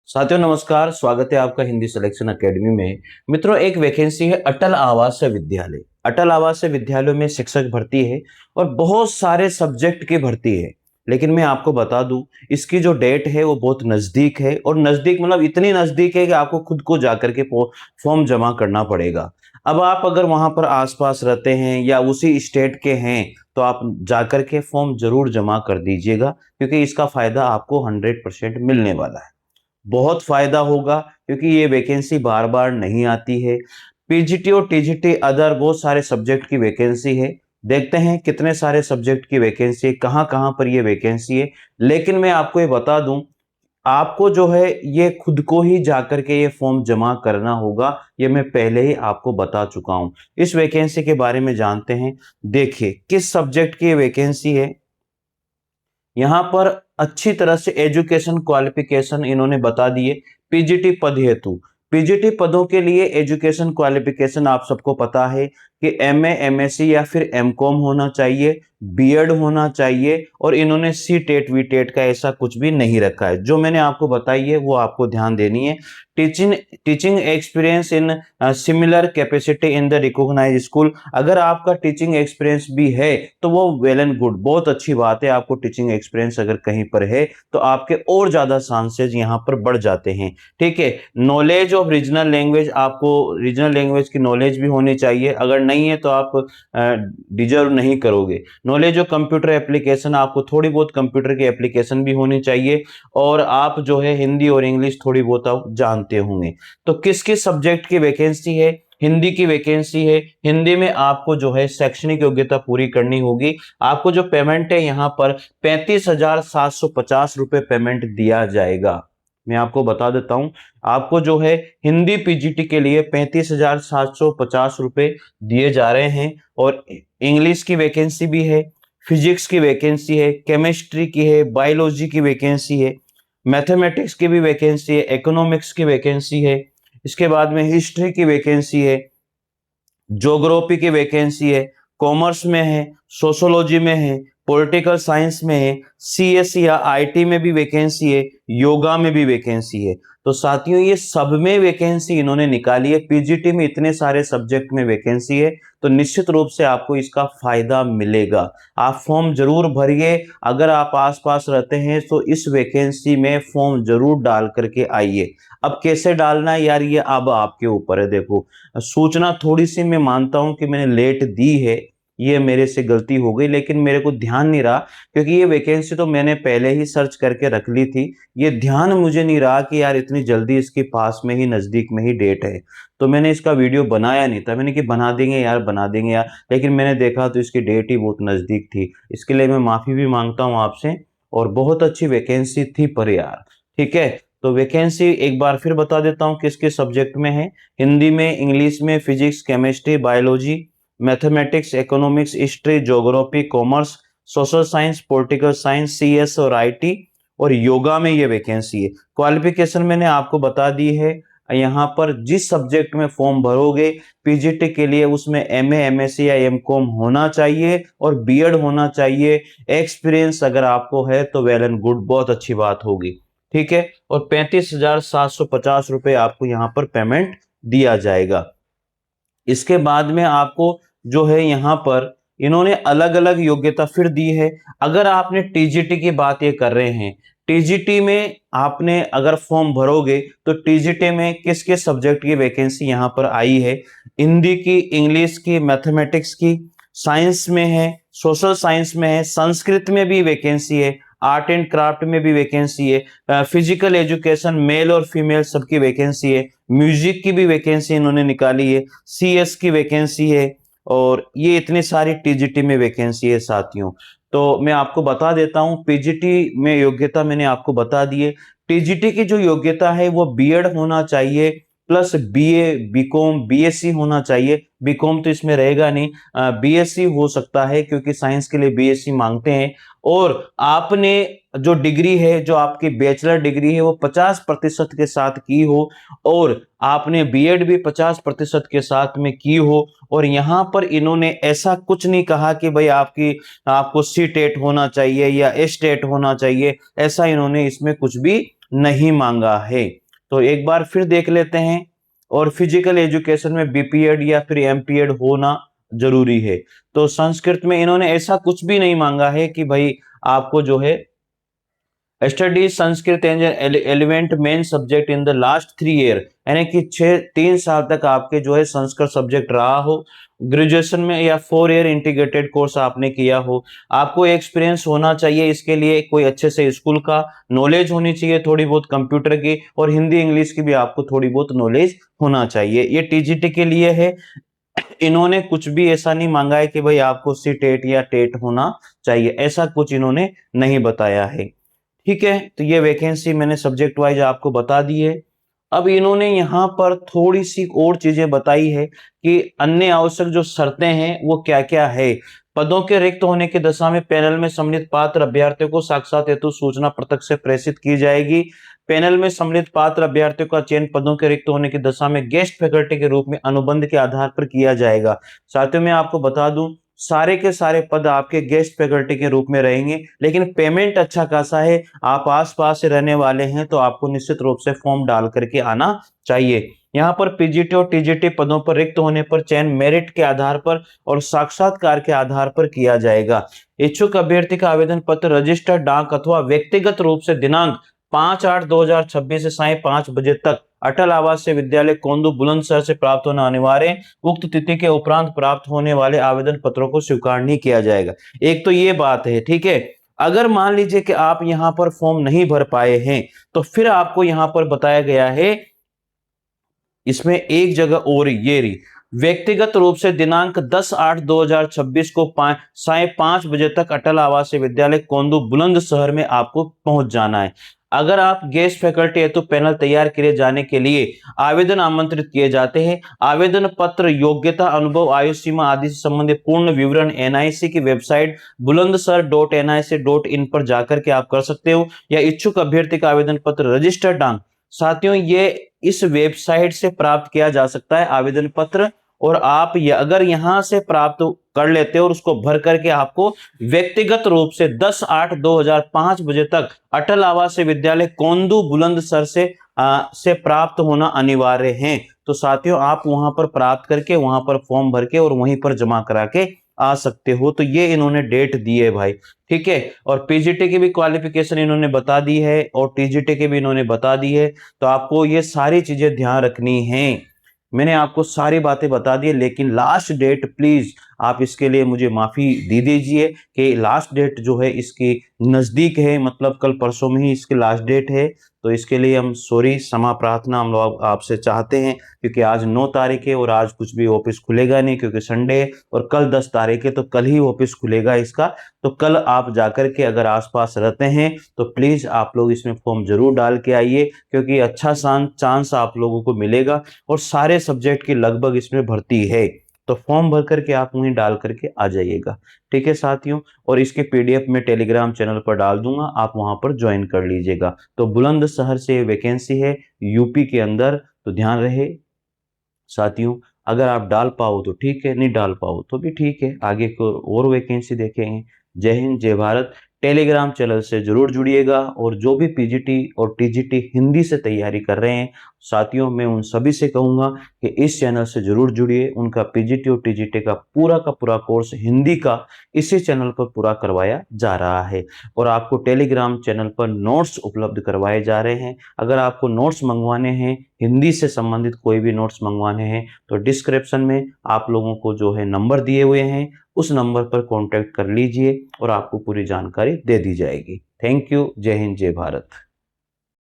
साथियों नमस्कार, स्वागत है आपका हिंदी सिलेक्शन एकेडमी में। मित्रों, एक वैकेंसी है अटल आवासीय विद्यालय। अटल आवासीय विद्यालयों में शिक्षक भर्ती है और बहुत सारे सब्जेक्ट की भर्ती है। लेकिन मैं आपको बता दूं, इसकी जो डेट है वो बहुत नजदीक है, और नजदीक मतलब इतनी नजदीक है कि आपको खुद को जाकर के फॉर्म जमा करना पड़ेगा। अब आप अगर वहां पर आसपास रहते हैं या उसी स्टेट के हैं तो आप जाकर के फॉर्म जरूर जमा कर दीजिएगा, क्योंकि इसका फायदा आपको 100% मिलने वाला है। बहुत फायदा होगा, क्योंकि ये वैकेंसी बार बार नहीं आती है। पीजीटी और टीजीटी अदर बहुत सारे सब्जेक्ट की वैकेंसी है। देखते हैं कितने सारे सब्जेक्ट की वैकेंसी है, कहां कहां पर ये वैकेंसी है। लेकिन मैं आपको ये बता दूं, आपको जो है ये खुद को ही जाकर के ये फॉर्म जमा करना होगा। ये मैं पहले ही आपको बता चुका हूं। इस वैकेंसी के बारे में जानते हैं। देखिए किस सब्जेक्ट की वैकेंसी है। यहाँ पर अच्छी तरह से एजुकेशन क्वालिफिकेशन इन्होंने बता दिए। पीजीटी पद हेतु, पीजीटी पदों के लिए एजुकेशन क्वालिफिकेशन आप सबको पता है कि एमए एमएससी या फिर एमकॉम होना चाहिए, बीएड होना चाहिए, और इन्होंने सी टेट वी टेट का ऐसा कुछ भी नहीं रखा है। जो मैंने आपको बताई है वो आपको ध्यान देनी है। Teaching teaching experience in similar capacity in the recognised school. अगर आपका टीचिंग एक्सपीरियंस भी है तो वो वेल एंड गुड, बहुत अच्छी बात है। आपको टीचिंग एक्सपीरियंस अगर कहीं पर है तो आपके और ज्यादा चांसेस यहाँ पर बढ़ जाते हैं। ठीक है। नॉलेज ऑफ रीजनल लैंग्वेज, आपको रीजनल लैंग्वेज की नॉलेज भी होनी चाहिए। अगर नहीं है तो आप डिजर्व नहीं करोगे। नॉलेज ऑफ कंप्यूटर एप्लीकेशन, आपको थोड़ी बहुत कंप्यूटर की एप्लीकेशन भी होनी चाहिए। और आप जो है हिंदी और इंग्लिश थोड़ी बहुत आप जानते होंगे। तो किस किस सब्जेक्ट की वैकेंसी है। हिंदी की वैकेंसी है। हिंदी में आपको जो है शैक्षणिक योग्यता पूरी करनी होगी। आपको जो पेमेंट है यहाँ पर 35,750 रुपए पेमेंट दिया जाएगा। मैं आपको बता देता हूं, आपको जो है हिंदी पीजीटी के लिए 35,750 रुपए दिए जा रहे हैं। और इंग्लिश की वैकेंसी भी है, फिजिक्स की वैकेंसी है, केमिस्ट्री की है, बायोलॉजी की वैकेंसी है, मैथमेटिक्स की भी वैकेंसी है, इकोनॉमिक्स की वैकेंसी है। इसके बाद में हिस्ट्री की वैकेंसी है, ज्योग्राफी की वैकेंसी है, कॉमर्स में है, सोशोलॉजी में है, पॉलिटिकल साइंस में है, सीएस या आईटी में भी वैकेंसी है, योगा में भी वैकेंसी है। तो साथियों ये सब में वैकेंसी इन्होंने निकाली है। पीजीटी में इतने सारे सब्जेक्ट में वैकेंसी है, तो निश्चित रूप से आपको इसका फायदा मिलेगा। आप फॉर्म जरूर भरिए। अगर आप आसपास रहते हैं तो इस वैकेंसी में फॉर्म जरूर डाल करके आइए। अब कैसे डालना है यार, ये अब आपके ऊपर है। देखो, सूचना थोड़ी सी मैं मानता हूं कि मैंने लेट दी है, ये मेरे से गलती हो गई, लेकिन मेरे को ध्यान नहीं रहा, क्योंकि ये वैकेंसी तो मैंने पहले ही सर्च करके रख ली थी। ये ध्यान मुझे नहीं रहा कि यार इतनी जल्दी इसके पास में ही नजदीक में ही डेट है। तो मैंने इसका वीडियो बनाया नहीं था। मैंने कि बना देंगे यार, बना देंगे यार, लेकिन मैंने देखा तो इसकी डेट ही बहुत नजदीक थी। इसके लिए मैं माफी भी मांगता हूँ आपसे। और बहुत अच्छी वैकेंसी थी पर यार। ठीक है। तो वैकेंसी एक बार फिर बता देता हूँ किस किस सब्जेक्ट में है। हिंदी में, इंग्लिश में, physics, chemistry, biology, mathematics, economics, history, geography, commerce, social science, political science, CS और आईटी, और योगा में ये वैकेंसी है। क्वालिफिकेशन मैंने आपको बता दी है। यहाँ पर जिस सब्जेक्ट में फॉर्म भरोगे पीजीटी के लिए, उसमें एमए एमएससी या एमकॉम होना चाहिए और बीएड होना चाहिए। एक्सपीरियंस अगर आपको है तो वेल एंड गुड, बहुत अच्छी बात होगी। ठीक है। और 35,750 रुपए आपको यहाँ पर पेमेंट दिया जाएगा। इसके बाद में आपको जो है यहाँ पर इन्होंने अलग अलग योग्यता फिर दी है। अगर आपने टीजीटी की बात ये कर रहे हैं, टीजीटी में आपने अगर फॉर्म भरोगे तो टीजीटी में किस किस सब्जेक्ट की वैकेंसी यहाँ पर आई है। हिंदी की, इंग्लिश की, मैथमेटिक्स की, साइंस में है, सोशल साइंस में है, संस्कृत में भी वैकेंसी है, आर्ट एंड क्राफ्ट में भी वैकेंसी है, फिजिकल एजुकेशन मेल और फीमेल सबकी वैकेंसी है, म्यूजिक की भी वैकेंसी इन्होंने निकाली है, सीएस की वैकेंसी है। और ये इतनी सारी टीजीटी में वैकेंसी है साथियों। तो मैं आपको बता देता हूं, पीजीटी में योग्यता मैंने आपको बता दी है। टीजीटी की जो योग्यता है वो बीएड होना चाहिए, प्लस बीए, बीकॉम, बीएससी होना चाहिए। बीकॉम तो इसमें रहेगा नहीं, बीएससी हो सकता है, क्योंकि साइंस के लिए बीएससी मांगते हैं। और आपने जो डिग्री है, जो आपकी बैचलर डिग्री है, वो 50% के साथ की हो, और आपने बीएड भी 50% के साथ में की हो। और यहाँ पर इन्होंने ऐसा कुछ नहीं कहा कि भाई आपको सी टेट होना चाहिए या एस टेट होना चाहिए, ऐसा इन्होंने इसमें कुछ भी नहीं मांगा है। तो एक बार फिर देख लेते हैं। और फिजिकल एजुकेशन में बीपीएड या फिर एमपीएड होना जरूरी है। तो संस्कृत में इन्होंने ऐसा कुछ भी नहीं मांगा है कि भाई आपको जो है study Sanskrit as element main subject in the last 3 year, यानी कि 3 साल तक आपके जो है संस्कृत सब्जेक्ट रहा हो, ग्रेजुएशन में या 4 ईयर इंटीग्रेटेड कोर्स आपने किया हो, आपको एक्सपीरियंस होना चाहिए, इसके लिए कोई अच्छे से स्कूल का नॉलेज होनी चाहिए, थोड़ी बहुत कंप्यूटर की और हिंदी इंग्लिश की भी आपको थोड़ी बहुत नॉलेज होना चाहिए। ये टीजीटी के लिए है। इन्होंने कुछ भी ऐसा नहीं मांगा है कि भाई आपको सी टेट या टेट होना चाहिए, ऐसा कुछ इन्होंने नहीं बताया है। ठीक है, तो ये वैकेंसी मैंने सब्जेक्ट वाइज आपको बता दी है। अब इन्होंने यहाँ पर थोड़ी सी और चीजें बताई है कि अन्य आवश्यक जो शर्तें हैं वो क्या क्या है। पदों के रिक्त होने की दशा में पैनल में सम्मिलित पात्र अभ्यर्थियों को साक्षात हेतु सूचना पृथक से प्रेषित की जाएगी। पैनल में सम्मिलित पात्र अभ्यर्थियों का चयन पदों के रिक्त होने की दशा में गेस्ट फैकल्टी के रूप में अनुबंध के आधार पर किया जाएगा। साथियों मैं आपको बता दूं, सारे के सारे पद आपके गेस्ट फैकल्टी के रूप में रहेंगे, लेकिन पेमेंट अच्छा खासा है। आप आसपास से रहने वाले हैं तो आपको निश्चित रूप से फॉर्म डाल करके आना चाहिए। यहाँ पर पीजीटी और टीजीटी पदों पर रिक्त होने पर चयन मेरिट के आधार पर और साक्षात्कार के आधार पर किया जाएगा। इच्छुक अभ्यर्थी का आवेदन पत्र रजिस्टर्ड डाक अथवा व्यक्तिगत रूप से दिनांक 5/8/2026 से सायं 5 बजे तक अटल आवासीय विद्यालय कोंदू बुलंदशहर से प्राप्त होना अनिवार्य है। उक्त तिथि के उपरांत प्राप्त होने वाले आवेदन पत्रों को स्वीकार नहीं किया जाएगा। एक तो ये बात है, ठीक है। अगर मान लीजिए कि आप यहां पर फॉर्म नहीं भर पाए हैं तो फिर आपको यहां पर बताया गया है, इसमें एक जगह और ये रही, व्यक्तिगत रूप से दिनांक 10/8/2026 को सायं 5 बजे तक अटल आवासीय विद्यालय कोंदू बुलंदशहर में आपको पहुंच जाना है। अगर आप गेस्ट फैकल्टी हेतु पैनल तैयार किए जाने के लिए आवेदन आमंत्रित किए जाते हैं। आवेदन पत्र, योग्यता, अनुभव, आयु सीमा आदि से संबंधित पूर्ण विवरण एनआईसी की वेबसाइट bulandshahr.nic.in पर जाकर के आप कर सकते हो, या इच्छुक अभ्यर्थी का आवेदन पत्र रजिस्टर्ड डाक। साथियों ये इस वेबसाइट से प्राप्त किया जा सकता है आवेदन पत्र, और आप ये अगर यहां से प्राप्त कर लेते हो और उसको भर करके आपको व्यक्तिगत रूप से 10/8/2005 बजे तक अटल आवासीय विद्यालय कोंदू बुलंदशहर से प्राप्त होना अनिवार्य है। तो साथियों आप वहां पर प्राप्त करके वहां पर फॉर्म भर के और वहीं पर जमा करा के आ सकते हो। तो ये इन्होंने डेट दी है भाई, ठीक है। और पीजीटी की भी क्वालिफिकेशन इन्होंने बता दी है और टीजीटी की भी इन्होंने बता दी है। तो आपको ये सारी चीजें ध्यान रखनी है। मैंने आपको सारी बातें बता दी है, लेकिन लास्ट डेट प्लीज आप इसके लिए मुझे माफी दे दीजिए कि लास्ट डेट जो है इसकी नजदीक है, मतलब कल परसों में ही इसकी लास्ट डेट है। तो इसके लिए हम सॉरी, क्षमा प्रार्थना हम लोग आपसे चाहते हैं, क्योंकि आज 9 तारीख है और आज कुछ भी ऑफिस खुलेगा नहीं क्योंकि संडे है, और कल 10 तारीख है तो कल ही ऑफिस खुलेगा इसका। तो कल आप जाकर के अगर आसपास रहते हैं तो प्लीज आप लोग इसमें फॉर्म जरूर डाल के आइए, क्योंकि अच्छा चांस आप लोगों को मिलेगा और सारे सब्जेक्ट की लगभग इसमें भर्ती है। तो फॉर्म भर करके आप वहीं डाल करके आ जाइएगा, ठीक है साथियों। और इसके पीडीएफ में टेलीग्राम चैनल पर डाल दूंगा, आप वहां पर ज्वाइन कर लीजिएगा। तो बुलंदशहर से वैकेंसी है यूपी के अंदर, तो ध्यान रहे साथियों। अगर आप डाल पाओ तो ठीक है, नहीं डाल पाओ तो भी ठीक है, आगे को और वैकेंसी देखेंगे। जय हिंद, जय भारत। टेलीग्राम चैनल से जरूर जुड़िएगा, और जो भी पीजीटी और टीजीटी हिंदी से तैयारी कर रहे हैं साथियों, मैं उन सभी से कहूंगा कि इस चैनल से जरूर जुड़िए। उनका पीजीटी और टीजीटी का पूरा कोर्स हिंदी का इसी चैनल पर पूरा करवाया जा रहा है, और आपको टेलीग्राम चैनल पर नोट्स उपलब्ध करवाए जा रहे हैं। अगर आपको नोट्स मंगवाने हैं, हिंदी से संबंधित कोई भी नोट्स मंगवाने हैं, तो डिस्क्रिप्शन में आप लोगों को जो है नंबर दिए हुए हैं, उस नंबर पर कांटेक्ट कर लीजिए और आपको पूरी जानकारी दे दी जाएगी। Thank you. जय हिंद, जय भारत।